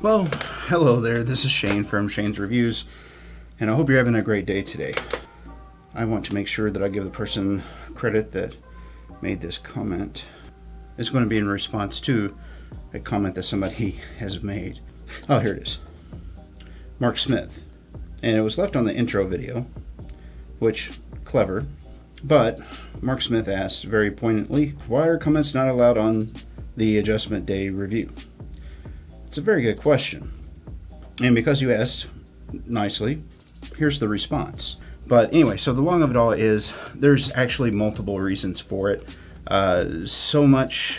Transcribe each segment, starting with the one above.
Well, hello there. This is Shane from Shane's Reviews, and I hope you're having a great day today. I want to make sure that I give the person credit that made this comment. It's going to be in response to a comment that somebody has made. Oh, here it is. Mark Smith. And it was left on the intro video, which, clever. But Mark Smith asked very poignantly, why are comments not allowed on the Adjustment Day review? It's a very good question. And because you asked nicely, here's the response. But anyway, so the long of it all is there's actually multiple reasons for it. So much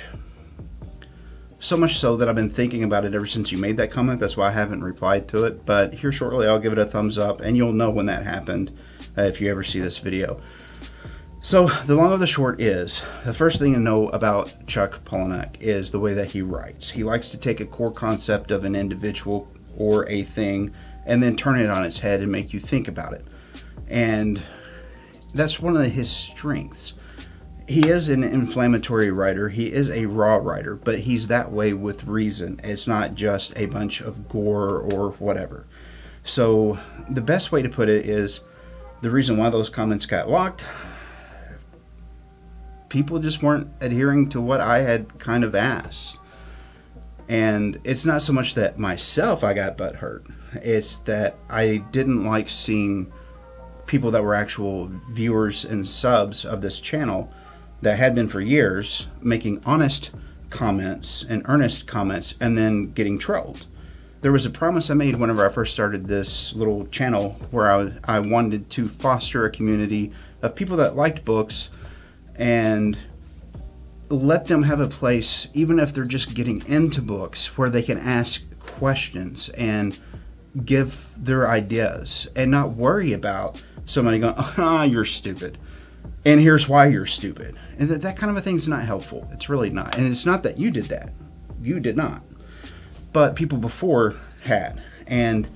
so that I've been thinking about it ever since you made that comment. That's why I haven't replied to it. But here shortly, I'll give it a thumbs up, and you'll know when that happened if you ever see this video. So the long of the short is, the first thing to know about Chuck Palahniuk is the way that he writes. He likes to take a core concept of an individual or a thing and then turn it on its head and make you think about it. And that's one of his strengths. He is an inflammatory writer. He is a raw writer, but he's that way with reason. It's not just a bunch of gore or whatever. So the best way to put it is the reason why those comments got locked, people just weren't adhering to what I had kind of asked. And it's not so much that myself I got butt hurt. It's that I didn't like seeing people that were actual viewers and subs of this channel that had been for years making honest comments and earnest comments and then getting trolled. There was a promise I made whenever I first started this little channel where I wanted to foster a community of people that liked books and let them have a place, even if they're just getting into books, where they can ask questions and give their ideas and not worry about somebody going, ah, you're stupid. And here's why you're stupid. And that kind of a thing's not helpful. It's really not. And it's not that you did that. You did not. But people before had. And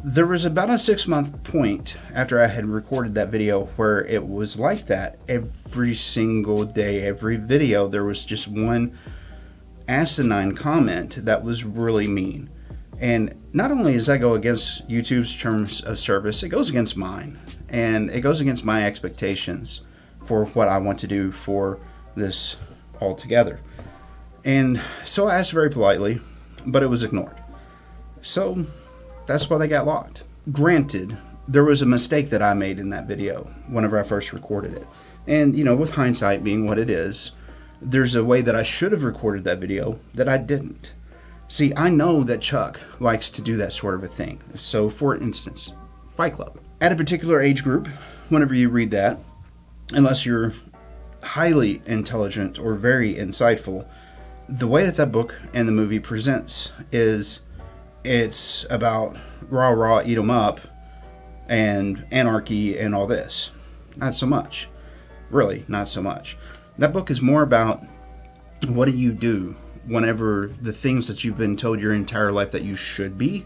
there was about a 6-month point after I had recorded that video where it was like that every single day, every video. There was just one asinine comment that was really mean. And not only does that go against YouTube's terms of service, it goes against mine. And it goes against my expectations for what I want to do for this altogether. And so I asked very politely, but it was ignored. So that's why they got locked. Granted, there was a mistake that I made in that video whenever I first recorded it. And, you know, with hindsight being what it is, there's a way that I should have recorded that video that I didn't. See, I know that Chuck likes to do that sort of a thing. So, for instance, Fight Club. At a particular age group, whenever you read that, unless you're highly intelligent or very insightful, the way that book and the movie presents is it's about rah, eat 'em up, and anarchy and all this. Not so much. Really, not so much. That book is more about what do you do whenever the things that you've been told your entire life that you should be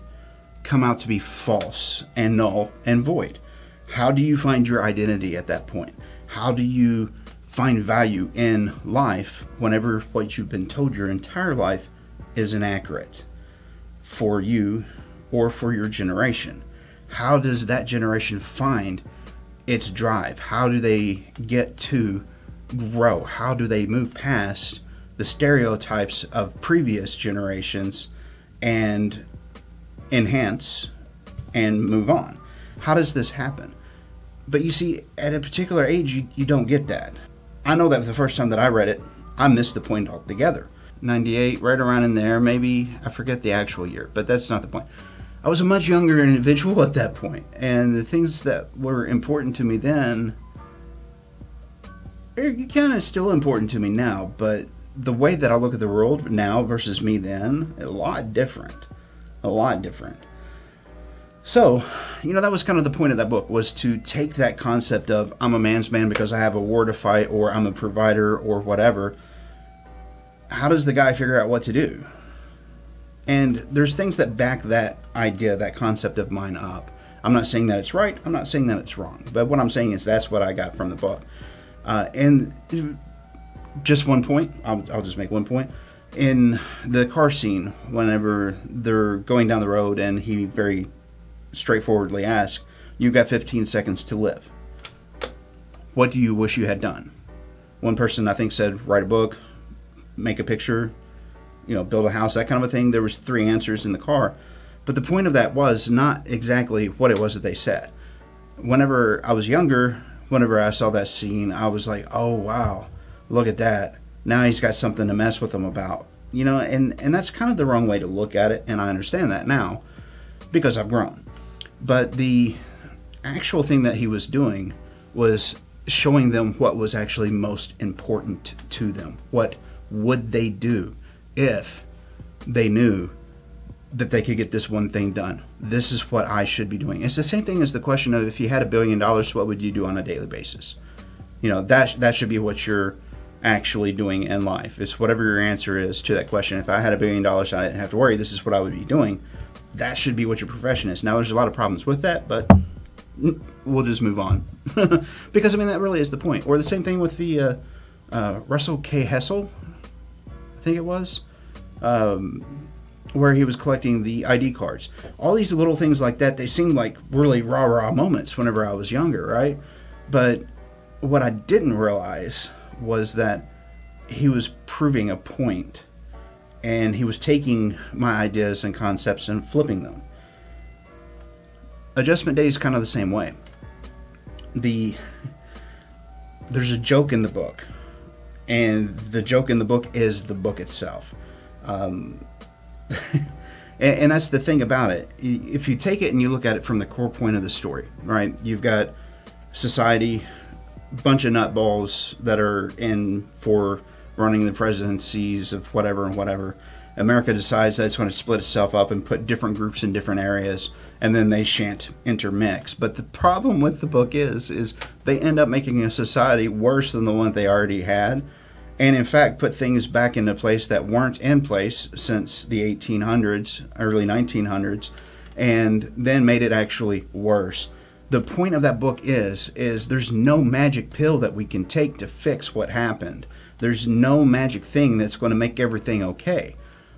come out to be false and null and void. How do you find your identity at that point? How do you find value in life whenever what you've been told your entire life is inaccurate for you or for your generation? How does that generation find its drive? How do they get to grow? How do they move past the stereotypes of previous generations and enhance and move on? How does this happen? But you see, at a particular age, you don't get that. I know that the first time that I read it, I missed the point altogether. 98, right around in there, maybe, I forget the actual year, but that's not the point. I was a much younger individual at that point, and the things that were important to me then are kind of still important to me now, but the way that I look at the world now versus me then, a lot different. A lot different. So, you know, that was kind of the point of that book, was to take that concept of I'm a man's man because I have a war to fight, or I'm a provider, or whatever. How does the guy figure out what to do? And there's things that back that idea, that concept of mine up. I'm not saying that it's right. I'm not saying that it's wrong. But what I'm saying is that's what I got from the book. And just one point, I'll just make one point, in the car scene, whenever they're going down the road and he very straightforwardly asks, "You've got 15 seconds to live. What do you wish you had done?" One person, I think, said, "Write a book, make a picture, build a house," that kind of a thing. There was 3 answers in the car. But the point of that was not exactly what it was that they said. Whenever I was younger, whenever I saw that scene, I was like, oh, wow, look at that. Now he's got something to mess with them about. And that's kind of the wrong way to look at it, and I understand that now because I've grown. But the actual thing that he was doing was showing them what was actually most important to them. What would they do if they knew that they could get this one thing done? This is what I should be doing. It's the same thing as the question of, if you had $1 billion, what would you do on a daily basis? That should be what you're actually doing in life. It's whatever your answer is to that question. If I had $1 billion, I didn't have to worry, this is what I would be doing. That should be what your profession is. Now, there's a lot of problems with that, but we'll just move on. Because, that really is the point. Or the same thing with the Russell K. Hessel, I think it was, where he was collecting the ID cards. All these little things like that, they seemed like really rah-rah moments whenever I was younger, right? But what I didn't realize was that he was proving a point, and he was taking my ideas and concepts and flipping them. Adjustment Day is kind of the same way. There's a joke in the book, and the joke in the book is the book itself. And that's the thing about it. If you take it and you look at it from the core point of the story, right? You've got society, bunch of nutballs that are in for running the presidencies of whatever and whatever. America decides that it's going to split itself up and put different groups in different areas, and then they shan't intermix. But the problem with the book is they end up making a society worse than the one they already had, and in fact put things back into place that weren't in place since the 1800s, early 1900s, and then made it actually worse. The point of that book is there's no magic pill that we can take to fix what happened. There's no magic thing that's going to make everything okay.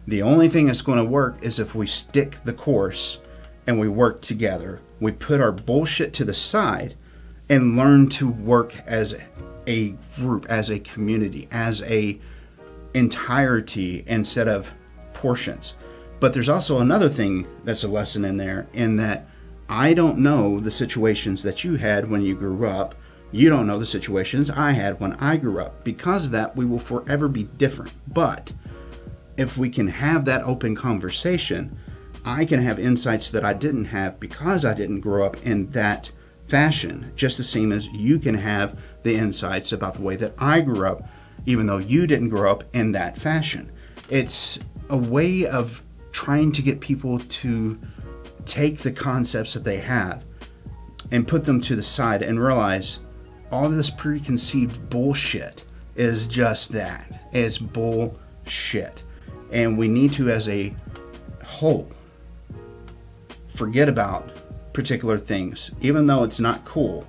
The only thing that's going to work is if we stick the course and we work together. We put our bullshit to the side and learn to work as a group, as a community, as a entirety instead of portions. But there's also another thing that's a lesson in there, in that I don't know the situations that you had when you grew up. You don't know the situations I had when I grew up. Because of that, we will forever be different. But if we can have that open conversation, I can have insights that I didn't have because I didn't grow up in that fashion. Just the same as you can have the insights about the way that I grew up, even though you didn't grow up in that fashion. It's a way of trying to get people to take the concepts that they have and put them to the side and realize all of this preconceived bullshit is just that. It's bullshit. And we need to, as a whole, forget about particular things. Even though it's not cool,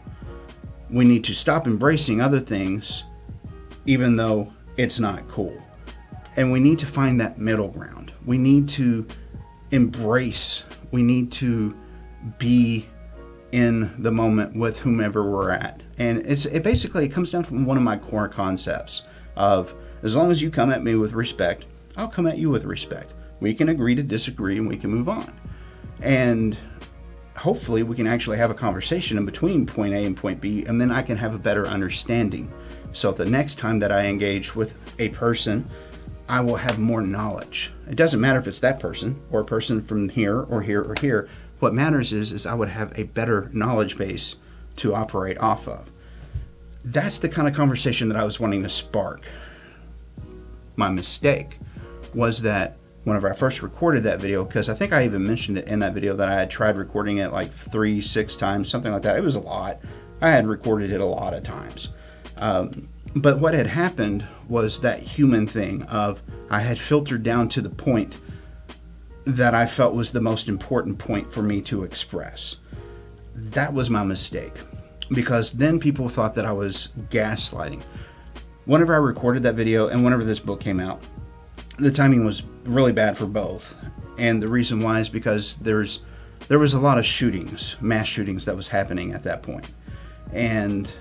we need to stop embracing other things, even though it's not cool. And we need to find that middle ground. We need to embrace. We need to be in the moment with whomever we're at. And it basically comes down to one of my core concepts of, as long as you come at me with respect, I'll come at you with respect. We can agree to disagree and we can move on. And hopefully we can actually have a conversation in between point A and point B, and then I can have a better understanding. So the next time that I engage with a person, I will have more knowledge. It doesn't matter if it's that person or a person from here or here or here. What matters is I would have a better knowledge base to operate off of. That's the kind of conversation that I was wanting to spark. My mistake was that whenever I first recorded that video, because I think I even mentioned it in that video that I had tried recording it like 3-6 times, something like that. It was a lot. I had recorded it a lot of times. But what had happened was that human thing of I had filtered down to the point that I felt was the most important point for me to express. That was my mistake, because then people thought that I was gaslighting. Whenever I recorded that video and whenever this book came out, the timing was really bad for both. And the reason why is because there was a lot of shootings, mass shootings that was happening at that point. And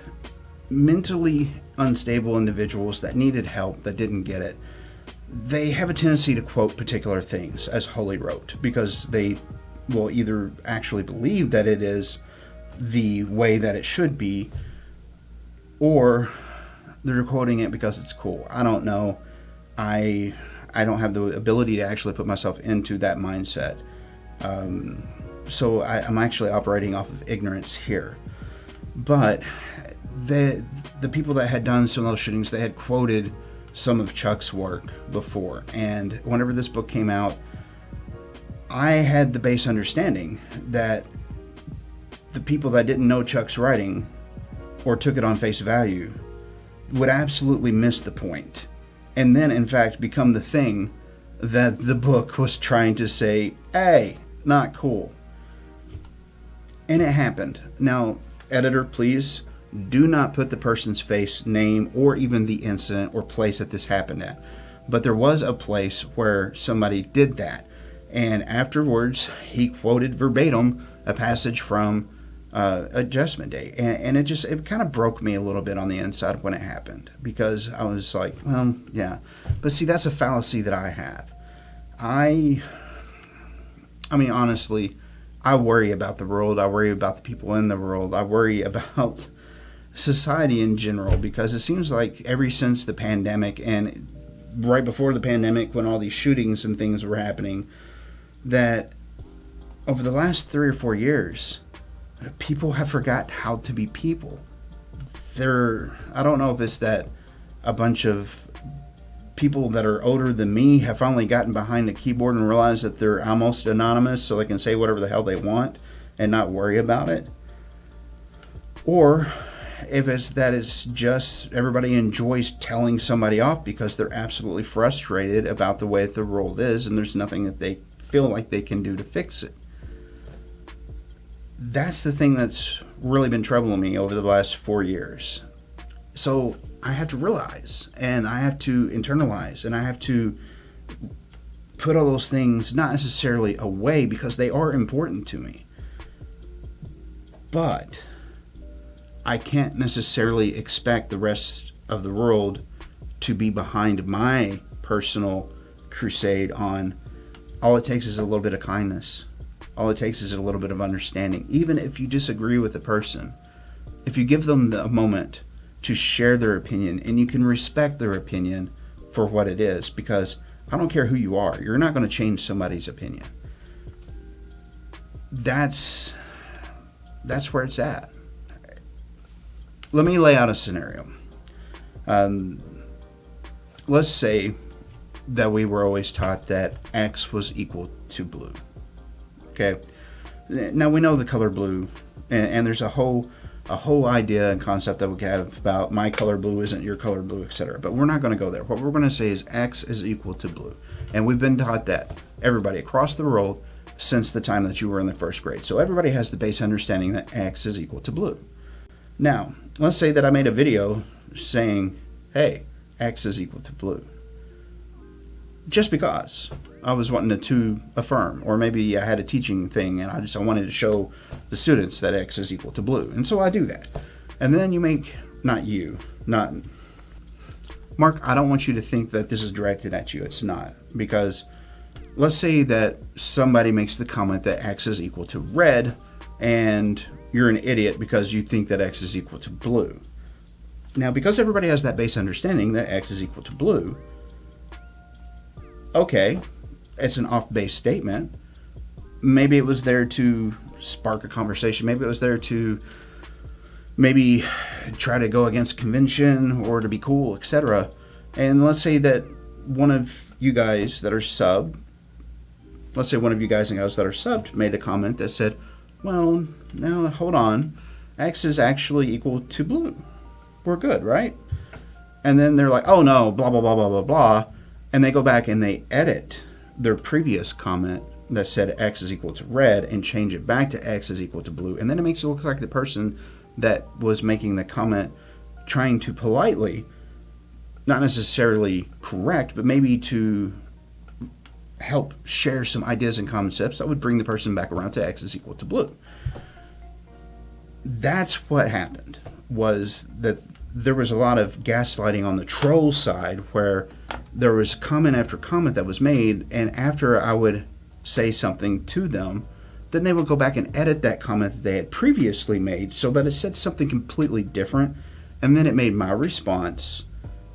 mentally unstable individuals that needed help, that didn't get it, they have a tendency to quote particular things as holy wrote because they will either actually believe that it is the way that it should be, or they're quoting it because it's cool. I don't know. I don't have the ability to actually put myself into that mindset. So I'm actually operating off of ignorance here. But the people that had done some of those shootings, they had quoted some of Chuck's work before. And whenever this book came out, I had the base understanding that the people that didn't know Chuck's writing or took it on face value would absolutely miss the point, and then in fact become the thing that the book was trying to say, hey, not cool. And it happened. Now, editor, please do not put the person's face, name, or even the incident or place that this happened at. But there was a place where somebody did that, and afterwards he quoted verbatim a passage from Adjustment Day, and it kind of broke me a little bit on the inside when it happened, because I was like, well, yeah, but see, that's a fallacy that I have. I mean, honestly, I worry about the world. I worry about the people in the world. I worry about society in general, because it seems like ever since the pandemic, and right before the pandemic, when all these shootings and things were happening, that over the last 3 or 4 years, people have forgot how to be people. I don't know if it's that a bunch of people that are older than me have finally gotten behind a keyboard and realized that they're almost anonymous, so they can say whatever the hell they want and not worry about it. Or if it's that it's just everybody enjoys telling somebody off because they're absolutely frustrated about the way that the world is, and there's nothing that they feel like they can do to fix it. That's the thing that's really been troubling me over the last 4 years. So I have to realize, and I have to internalize, and I have to put all those things not necessarily away, because they are important to me. But I can't necessarily expect the rest of the world to be behind my personal crusade on all it takes is a little bit of kindness. All it takes is a little bit of understanding. Even if you disagree with the person, if you give them a moment to share their opinion, and you can respect their opinion for what it is, because I don't care who you are, you're not going to change somebody's opinion. That's where it's at. Let me lay out a scenario. Let's say that we were always taught that X was equal to blue. Okay. Now we know the color blue, and there's a whole idea and concept that we have about my color blue isn't your color blue, etc. But we're not going to go there. What we're going to say is X is equal to blue, and we've been taught that, everybody across the world, since the time that you were in the first grade. So everybody has the base understanding that X is equal to blue. Now, let's say that I made a video saying, hey, X is equal to blue, just because I was wanting to affirm, or maybe I had a teaching thing and I wanted to show the students that X is equal to blue, and so I do that. And then you make, not Mark, I don't want you to think that this is directed at you. It's not, because let's say that somebody makes the comment that X is equal to red, and you're an idiot because you think that X is equal to blue. Now, because everybody has that base understanding that X is equal to blue, okay, it's an off-base statement. Maybe it was there to spark a conversation. Maybe it was there to maybe try to go against convention or to be cool, etc. And let's say that one of you guys that are subbed, made a comment that said, well, now hold on, X is actually equal to blue. We're good, right? And then they're like, oh no, blah, blah, blah, blah, blah, blah. And they go back and they edit their previous comment that said X is equal to red and change it back to X is equal to blue. And then it makes it look like the person that was making the comment trying to politely, not necessarily correct, but maybe to help share some ideas and concepts that would bring the person back around to X is equal to blue. That's what happened, was that there was a lot of gaslighting on the troll side, where there was comment after comment that was made, and after I would say something to them, then they would go back and edit that comment that they had previously made so that it said something completely different, and then it made my response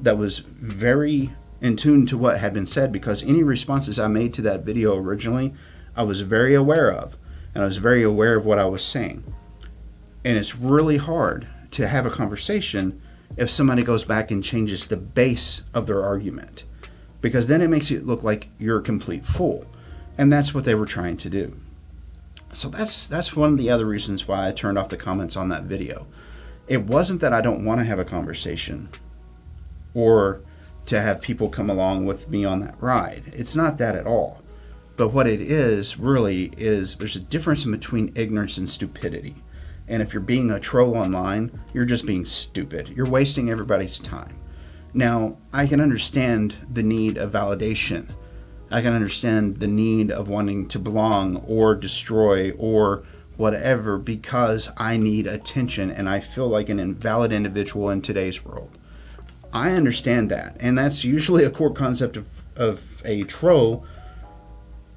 that was very in tune to what had been said, because any responses I made to that video originally, I was very aware of, and I was very aware of what I was saying. And it's really hard to have a conversation if somebody goes back and changes the base of their argument, because then it makes it look like you're a complete fool, and that's what they were trying to do. So that's one of the other reasons why I turned off the comments on that video. It wasn't that I don't want to have a conversation or to have people come along with me on that ride. It's not that at all. But what it is really is there's a difference in between ignorance and stupidity. And if you're being a troll online, you're just being stupid. You're wasting everybody's time. Now, I can understand the need of validation. I can understand the need of wanting to belong or destroy or whatever, because I need attention and I feel like an invalid individual in today's world. I understand that, and that's usually a core concept of a troll.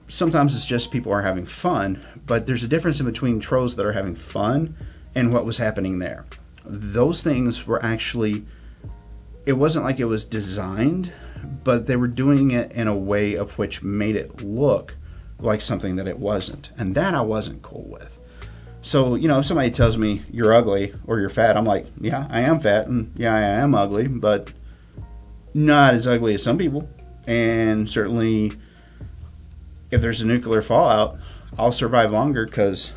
Sometimes it's just people are having fun, but there's a difference in between trolls that are having fun and what was happening there. Those things were actually, it wasn't like it was designed, but they were doing it in a way of which made it look like something that it wasn't, and that I wasn't cool with. So, if somebody tells me you're ugly or you're fat, I'm like, yeah, I am fat, and yeah, I am ugly, but not as ugly as some people. And certainly, if there's a nuclear fallout, I'll survive longer because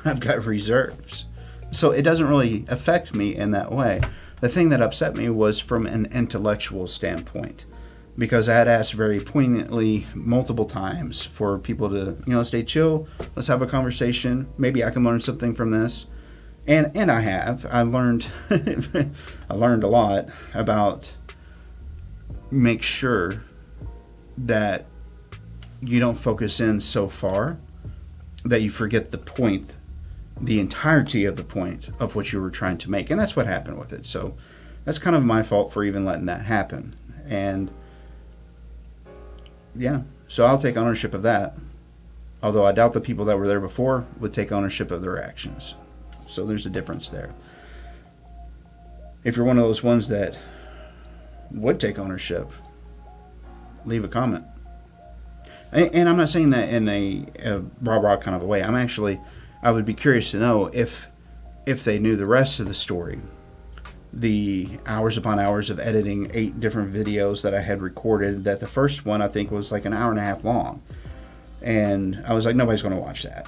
I've got reserves. So it doesn't really affect me in that way. The thing that upset me was from an intellectual standpoint, because I had asked very poignantly multiple times for people to, stay chill, let's have a conversation, maybe I can learn something from this. And I have. I learned I learned a lot about make sure that you don't focus in so far that you forget the point, the entirety of the point of what you were trying to make. And that's what happened with it. So that's kind of my fault for even letting that happen. And yeah, so I'll take ownership of that. Although I doubt the people that were there before would take ownership of their actions. So there's a difference there. If you're one of those ones that would take ownership, leave a comment. And I'm not saying that in a rah-rah kind of a way. I would be curious to know if they knew the rest of the story. The hours upon hours of editing 8 different videos that I had recorded, that the first one I think was like an hour and a half long. And I was like, nobody's going to watch that.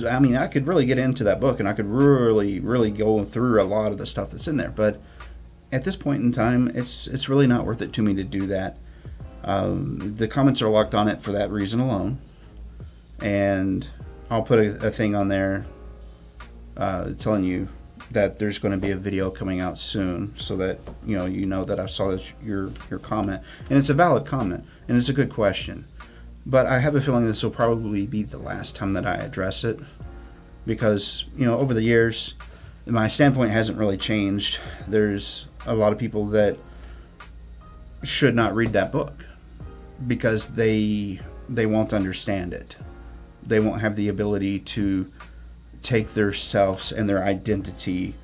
I mean, I could really get into that book and I could really, really go through a lot of the stuff that's in there. But at this point in time, it's really not worth it to me to do that. The comments are locked on it for that reason alone. And I'll put a thing on there telling you that there's going to be a video coming out soon, so that you know that I saw your comment, and it's a valid comment and it's a good question. But I have a feeling this will probably be the last time that I address it, because over the years my standpoint hasn't really changed. There's a lot of people that should not read that book because they won't understand it. They won't have the ability to take their selves and their identity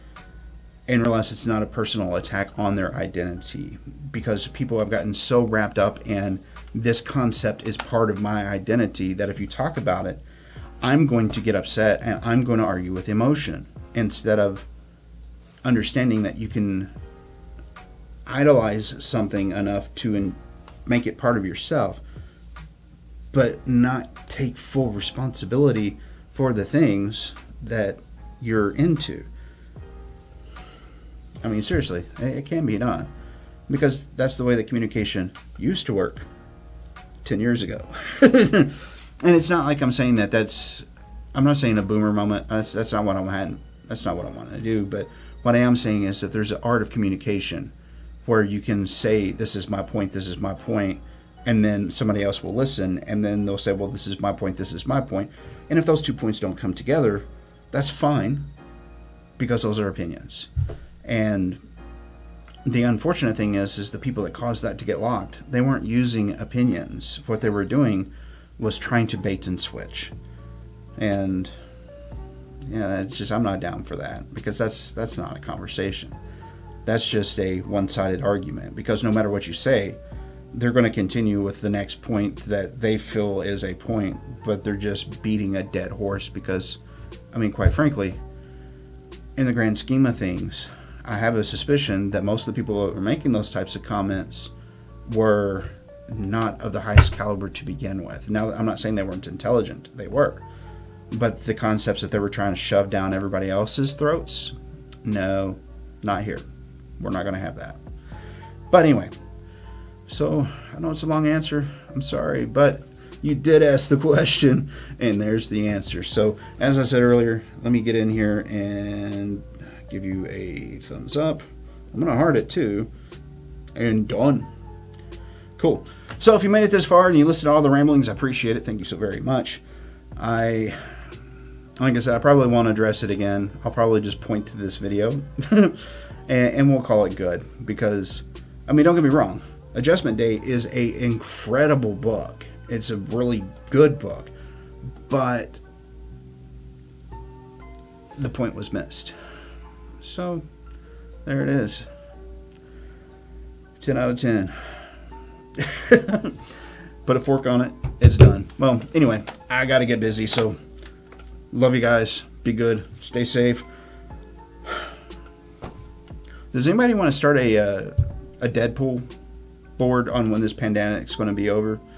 and realize it's not a personal attack on their identity, because people have gotten so wrapped up in this concept is part of my identity that if you talk about it, I'm going to get upset and I'm going to argue with emotion, instead of understanding that you can idolize something enough to make it part of yourself, but not take full responsibility for the things that you're into. I mean, seriously, it can be done, because that's the way that communication used to work 10 years ago. And it's not like I'm saying I'm not saying a boomer moment. That's not what that's not what I want to do. But what I am saying is that there's an art of communication where you can say, this is my point, and then somebody else will listen, and then they'll say, well, this is my point, this is my point. And if those 2 points don't come together, that's fine, because those are opinions. And the unfortunate thing is the people that caused that to get locked, they weren't using opinions. What they were doing was trying to bait and switch. And yeah, it's just, I'm not down for that, because that's not a conversation. That's just a one-sided argument, because no matter what you say, they're going to continue with the next point that they feel is a point, but they're just beating a dead horse. Because, I mean, quite frankly, in the grand scheme of things, I have a suspicion that most of the people that were making those types of comments were not of the highest caliber to begin with. Now, I'm not saying they weren't intelligent. They were. But the concepts that they were trying to shove down everybody else's throats, no, not here. We're not going to have that. But anyway, so I know it's a long answer. I'm sorry, but you did ask the question, and there's the answer. So as I said earlier, let me get in here and give you a thumbs up. I'm going to heart it too. And done. Cool. So if you made it this far and you listened to all the ramblings, I appreciate it. Thank you so very much. Like I said, I probably won't address it again. I'll probably just point to this video and we'll call it good. Because, I mean, don't get me wrong. Adjustment Day is an incredible book. It's a really good book. But the point was missed. So, there it is. 10 out of 10. Put a fork on it. It's done. Well, anyway, I got to get busy. So, love you guys. Be good. Stay safe. Does anybody want to start a Deadpool board on when this pandemic's going to be over?